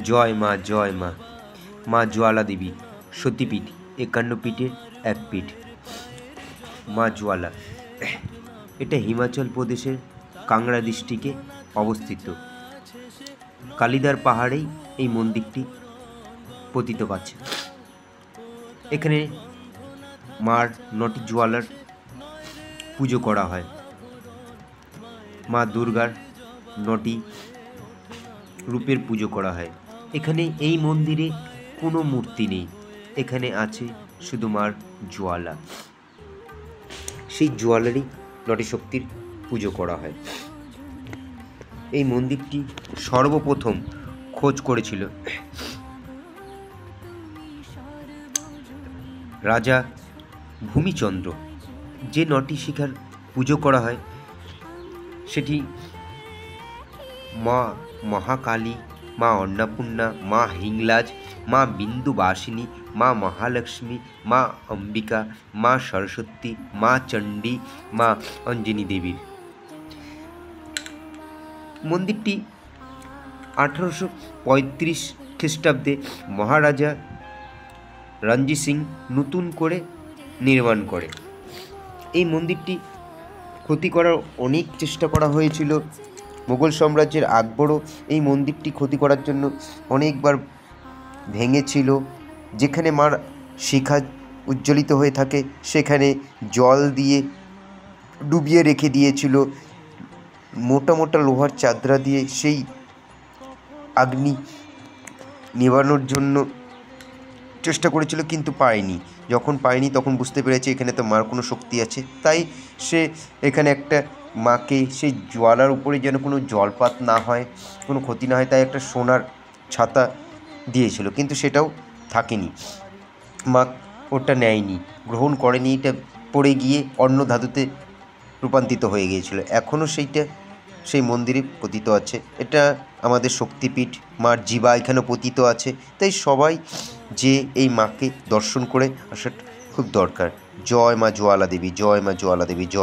জয় মা, জয় মা। মা জ্বালা দেবী সতীপীঠ, 51 পীঠের এক পীঠ। মা জ্বালা, এটা হিমাচল প্রদেশের কাংড়া ডিস্ট্রিক্টে অবস্থিত। কালিদার পাহাড়েই এই মন্দিরটি পতিত পাচ্ছে। এখানে মার 9টি জ্বালার পুজো করা হয়। মা দুর্গার 9টি রূপের পুজো করা হয়। এখানে এই মন্দিরে কোনো মূর্তি নেই, এখানে আছে শুধু মার জ্বালা। সেই জ্বালারই 9টি শক্তির পুজো করা হয়। এই মন্দিরটি সর্বপ্রথম খোঁজ করেছিল রাজা ভূমিচন্দ্র। যে 9টি শিখার পুজো করা হয় সেটি মা মহাকালী, মা অন্নপূর্ণা, মা হিংলাজ, মা বিন্দুবাসিনী, মা মহালক্ষ্মী, মা অম্বিকা, মা সরস্বতী, মা চণ্ডী, মা অঞ্জনী দেবীর। মন্দিরটি 1835 খ্রিস্টাব্দে মহারাজা রঞ্জিত সিং নতুন করে নির্মাণ করে। এই মন্দিরটি ক্ষতি করার অনেক চেষ্টা করা হয়েছিল। মুঘল সাম্রাজ্যের আকবরও এই মন্দিরটি ক্ষতি করার জন্য অনেকবার ভেঙেছিল। যেখানে মার শিখা উজ্জ্বলিত হয়ে থাকে সেখানে জল দিয়ে ডুবিয়ে রেখে দিয়েছিল। মোটা মোটা লোহার চাদরা দিয়ে সেই আগ্নি নেভানোর জন্য চেষ্টা করেছিল, কিন্তু পায়নি। যখন পায়নি তখন বুঝতে পেরেছে এখানে তো মার কোনো শক্তি আছে, তাই সে এখানে একটা মাকে সেই জ্বালার উপরে যেন কোনো জলপাত না হয়, কোনো ক্ষতি না হয়, তাই একটা সোনার ছাতা দিয়েছিল, কিন্তু সেটাও থাকেনি। মা ওটা নেয়নি, গ্রহণ করেনি, এটা পড়ে গিয়ে অন্য ধাতুতে রূপান্তরিত হয়ে গিয়েছিল। এখনও সেই মন্দিরে পতিত আছে। এটা আমাদের শক্তিপীঠ, মার জিবা এখানে পতিত আছে, তাই সবাই যে এই মাকে দর্শন করে আসাটা খুব দরকার। জয় মা জ্বালা দেবী, জয় মা জ্বালা দেবী, জয়।